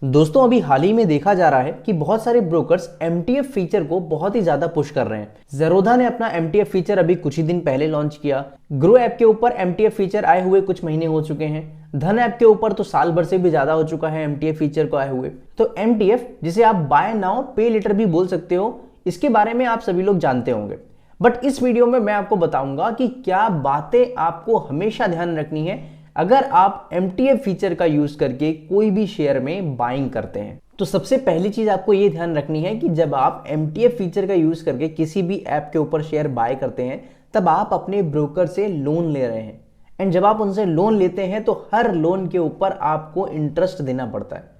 दोस्तों अभी हाल ही में देखा जा रहा है कि बहुत सारे ब्रोकर्स एमटीएफ फीचर को बहुत ही ज्यादा पुश कर रहे हैं। ज़ेरोधा ने अपना एमटीएफ फीचर अभी कुछ ही दिन पहले लॉन्च किया। ग्रो ऐप के ऊपर एमटीएफ फीचर आए हुए कुछ महीने हो चुके हैं। धन ऐप के ऊपर तो साल भर से भी ज्यादा हो चुका है एमटीएफ फीचर को आए हुए। तो एमटीएफ, जिसे आप बाय नाउ पे लेटर भी बोल सकते हो, इसके बारे में आप सभी लोग जानते होंगे। बट इस वीडियो में मैं आपको बताऊंगा कि क्या बातें आपको हमेशा ध्यान रखनी है अगर आप एमटीएफ फीचर का यूज करके कोई भी शेयर में बाइंग करते हैं। तो सबसे पहली चीज आपको ये ध्यान रखनी है कि जब आप एमटीएफ फीचर का यूज करके किसी भी ऐप के ऊपर शेयर बाय करते हैं, तब आप अपने ब्रोकर से लोन ले रहे हैं। एंड जब आप उनसे लोन लेते हैं तो हर लोन के ऊपर आपको इंटरेस्ट देना पड़ता है।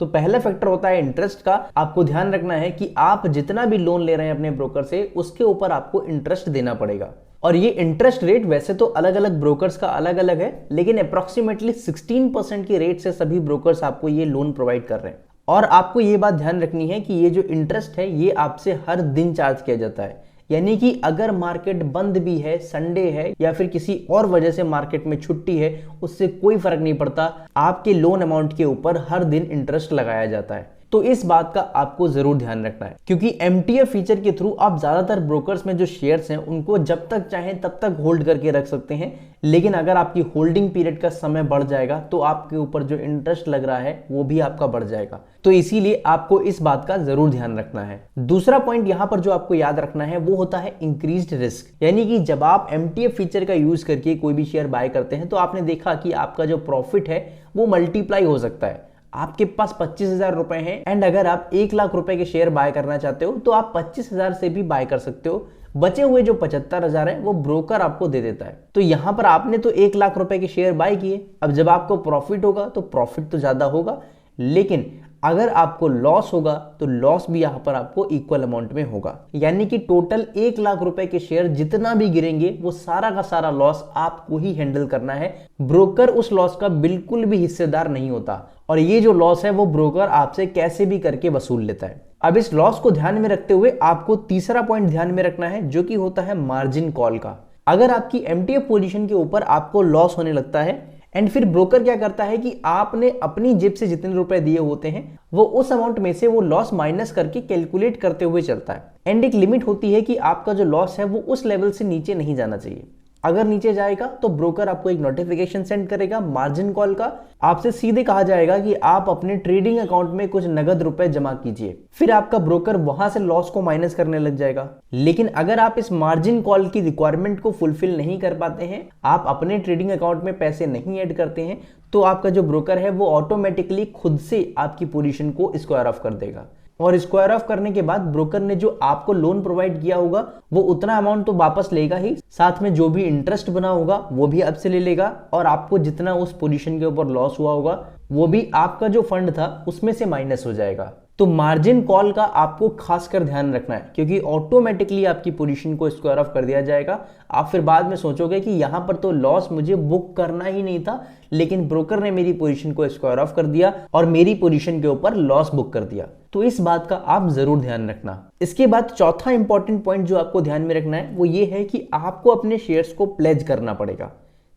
तो पहला फैक्टर होता है इंटरेस्ट का। आपको ध्यान रखना है कि आप जितना भी लोन ले रहे हैं अपने ब्रोकर से, उसके ऊपर आपको इंटरेस्ट देना पड़ेगा। और ये इंटरेस्ट रेट वैसे तो अलग अलग ब्रोकर्स का अलग अलग है, लेकिन अप्रोक्सीमेटली 16% की रेट से सभी ब्रोकर्स आपको ये लोन प्रोवाइड कर रहे हैं। और आपको ये बात ध्यान रखनी है कि ये जो इंटरेस्ट है ये आपसे हर दिन चार्ज किया जाता है। यानी कि अगर मार्केट बंद भी है, संडे है या फिर किसी और वजह से मार्केट में छुट्टी है, उससे कोई फर्क नहीं पड़ता, आपके लोन अमाउंट के ऊपर हर दिन इंटरेस्ट लगाया जाता है। तो इस बात का आपको जरूर ध्यान रखना है, क्योंकि एमटीएफ फीचर के थ्रू आप ज्यादातर ब्रोकर्स में जो शेयर्स हैं उनको जब तक चाहें तब तक होल्ड करके रख सकते हैं। लेकिन अगर आपकी होल्डिंग पीरियड का समय बढ़ जाएगा तो आपके ऊपर जो इंटरेस्ट लग रहा है वो भी आपका बढ़ जाएगा। तो इसीलिए आपको इस बात का जरूर ध्यान रखना है। दूसरा पॉइंट यहां पर जो आपको याद रखना है वो होता है इंक्रीज्ड रिस्क। यानी कि जब आप एमटीएफ फीचर का यूज करके कोई भी शेयर बाय करते हैं तो आपने देखा कि आपका जो प्रॉफिट है वो मल्टीप्लाई हो सकता है। आपके पास 25,000 रुपए हैं एंड अगर आप 1,00,000 रुपए के शेयर बाय करना चाहते हो तो आप 25,000 से भी बाय कर सकते हो। बचे हुए जो 75,000 है वो ब्रोकर आपको दे देता है। तो यहां पर आपने तो 1,00,000 रुपए के शेयर बाय किए। अब जब आपको प्रॉफिट होगा तो प्रॉफिट तो ज्यादा होगा, लेकिन अगर आपको लॉस होगा तो लॉस भी यहां पर आपको इक्वल अमाउंट में होगा। यानी कि टोटल 1,00,000 रुपए के शेयर जितना भी गिरेंगे वो सारा का सारा लॉस आपको ही हैंडल करना है। ब्रोकर उस लॉस का बिल्कुल भी हिस्सेदार नहीं होता, और ये जो लॉस है वो ब्रोकर आपसे कैसे भी करके वसूल लेता है। अब इस लॉस को ध्यान में रखते हुए आपको तीसरा पॉइंट ध्यान में रखना है, जो कि होता है मार्जिन कॉल का। अगर आपकी एमटीएफ पोजीशन के ऊपर आपको लॉस होने लगता है एंड फिर ब्रोकर क्या करता है कि आपने अपनी जेब से जितने रुपए दिए होते हैं वो उस अमाउंट में से वो लॉस माइनस करके कैलकुलेट करते हुए चलता है। एंड एक लिमिट होती है कि आपका जो लॉस है वो उस लेवल से नीचे नहीं जाना चाहिए। अगर नीचे जाएगा तो ब्रोकर आपको एक नोटिफिकेशन सेंड करेगा मार्जिन कॉल का। आपसे सीधे कहा जाएगा कि आप अपने ट्रेडिंग अकाउंट में कुछ नगद रुपए जमा कीजिए। फिर आपका ब्रोकर वहां से लॉस को माइनस करने लग जाएगा। लेकिन अगर आप इस मार्जिन कॉल की रिक्वायरमेंट को फुलफिल नहीं कर पाते हैं, आप अपने ट्रेडिंग अकाउंट में पैसे नहीं ऐड करते हैं, तो आपका जो ब्रोकर है वो ऑटोमेटिकली खुद से आपकी पोजीशन को स्क्वायर ऑफ कर देगा। और स्क्वायर ऑफ करने के बाद ब्रोकर ने जो आपको लोन प्रोवाइड किया होगा वो उतना अमाउंट तो वापस लेगा ही, साथ में जो भी इंटरेस्ट बना होगा वो भी आपसे ले लेगा, और आपको जितना उस पोजीशन के ऊपर लॉस हुआ होगा वो भी आपका जो फंड था उसमें से माइनस हो जाएगा। तो मार्जिन कॉल का आपको खासकर ध्यान रखना है, क्योंकि ऑटोमेटिकली आपकी पोजीशन को स्क्वायर ऑफ कर दिया जाएगा। आप फिर बाद में सोचोगे कि यहां पर तो लॉस मुझे बुक करना ही नहीं था, लेकिन ब्रोकर ने मेरी पोजीशन को स्क्वायर ऑफ कर दिया और मेरी पोजीशन के ऊपर लॉस बुक कर दिया। तो इस बात का आप जरूर ध्यान रखना। इसके बाद चौथा इंपॉर्टेंट पॉइंट जो आपको ध्यान में रखना है वो ये है कि आपको अपने शेयर्स को प्लेज करना पड़ेगा।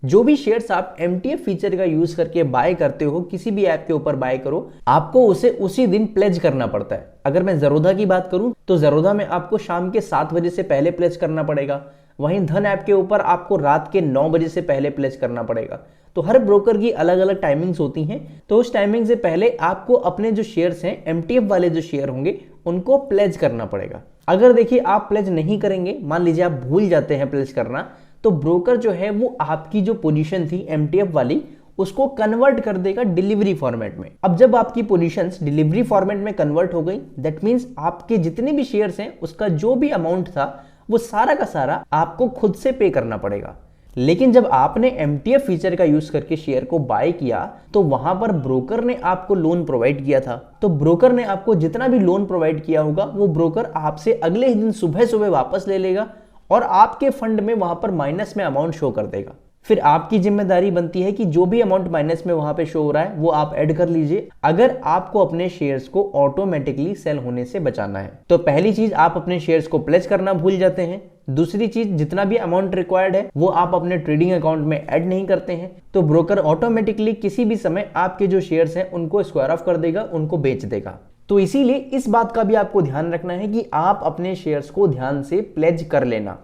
जो भी शेयर्स आप एमटीएफ फीचर का यूज करके बाय करते हो, किसी भी ऐप के ऊपर बाय करो, आपको उसे उसी दिन प्लेज करना पड़ता है। अगर मैं ज़ेरोधा की बात करूं तो ज़ेरोधा में आपको शाम के 7 बजे से पहले प्लेज करना पड़ेगा। वहीं धन ऐप के ऊपर आपको रात के 9 बजे से पहले प्लेज करना पड़ेगा। तो हर ब्रोकर की अलग अलग टाइमिंग्स होती हैं, तो उस टाइमिंग से पहले आपको अपने जो शेयर्स हैं, एमटीएफ वाले जो शेयर होंगे, उनको प्लेज करना पड़ेगा। अगर देखिए आप प्लेज नहीं करेंगे, मान लीजिए आप भूल जाते हैं प्लेज करना, तो ब्रोकर जो है वो आपकी जो पोजीशन थी एमटीएफ वाली उसको कन्वर्ट कर देगा डिलीवरी फॉर्मेट में। अब जब आपकी पोजीशंस डिलीवरी फॉर्मेट में कन्वर्ट हो गई, दैट मींस आपके जितने भी शेयर्स हैं उसका जो भी अमाउंट था वो सारा का सारा आपको खुद से पे करना पड़ेगा। लेकिन जब आपने एमटीएफ फीचर का यूज करके शेयर को बाय किया तो वहां पर ब्रोकर ने आपको लोन प्रोवाइड किया था। तो ब्रोकर ने आपको जितना भी लोन प्रोवाइड किया होगा वो ब्रोकर आपसे अगले ही दिन सुबह सुबह वापस ले लेगा और आपके फंड में वहां पर माइनस में अमाउंट शो कर देगा। फिर आपकी जिम्मेदारी बनती है कि जो भी अमाउंट माइनस में वहां पे शो हो रहा है वो आप ऐड कर लीजिए, अगर आपको अपने शेयर्स को ऑटोमेटिकली सेल होने से बचाना है। तो पहली चीज, आप अपने शेयर्स को प्लेज करना भूल जाते हैं। दूसरी चीज, जितना भी अमाउंट रिक्वायर्ड है वो आप अपने ट्रेडिंग अकाउंट में ऐड नहीं करते हैं, तो ब्रोकर ऑटोमेटिकली किसी भी समय आपके जो शेयर्स हैं उनको स्क्वायर ऑफ कर देगा, उनको बेच देगा। तो इसीलिए इस बात का भी आपको ध्यान रखना है कि आप अपने शेयर्स को ध्यान से प्लेज कर लेना।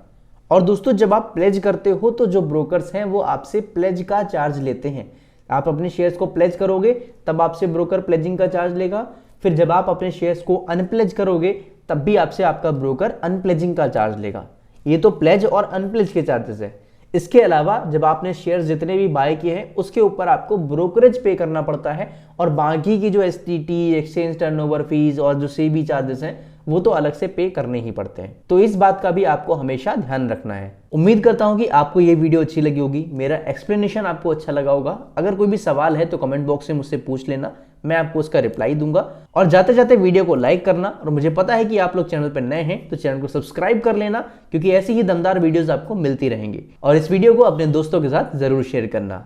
और दोस्तों, जब आप प्लेज करते हो तो जो ब्रोकर्स हैं वो आपसे प्लेज का चार्ज लेते हैं। आप अपने शेयर्स को प्लेज करोगे तब आपसे ब्रोकर प्लेजिंग का चार्ज लेगा, फिर जब आप अपने शेयर्स को अनप्लेज करोगे तब भी आपसे आपका ब्रोकर अनप्लेजिंग का चार्ज लेगा। ये तो प्लेज और अनप्लेज के चार्जेस है। इसके अलावा जब आपने शेयर्स जितने भी बाय किए हैं उसके ऊपर आपको ब्रोकरेज पे करना पड़ता है, और बाकी की जो एसटीटी, एक्सचेंज टर्नओवर फीस और जो सेबी चार्जेस हैं वो तो अलग से पे करने ही पड़ते हैं। तो इस बात का भी आपको हमेशा ध्यान रखना है। उम्मीद करता हूं कि आपको ये वीडियो अच्छी लगी होगी, मेरा एक्सप्लेनेशन आपको अच्छा लगा होगा। अगर कोई भी सवाल है तो कमेंट बॉक्स में मुझसे पूछ लेना, मैं आपको उसका रिप्लाई दूंगा। और जाते जाते वीडियो को लाइक करना, और मुझे पता है कि आप लोग चैनल पर नए हैं तो चैनल को सब्सक्राइब कर लेना, क्योंकि ऐसी ही दमदार वीडियोस आपको मिलती रहेंगी। और इस वीडियो को अपने दोस्तों के साथ जरूर शेयर करना।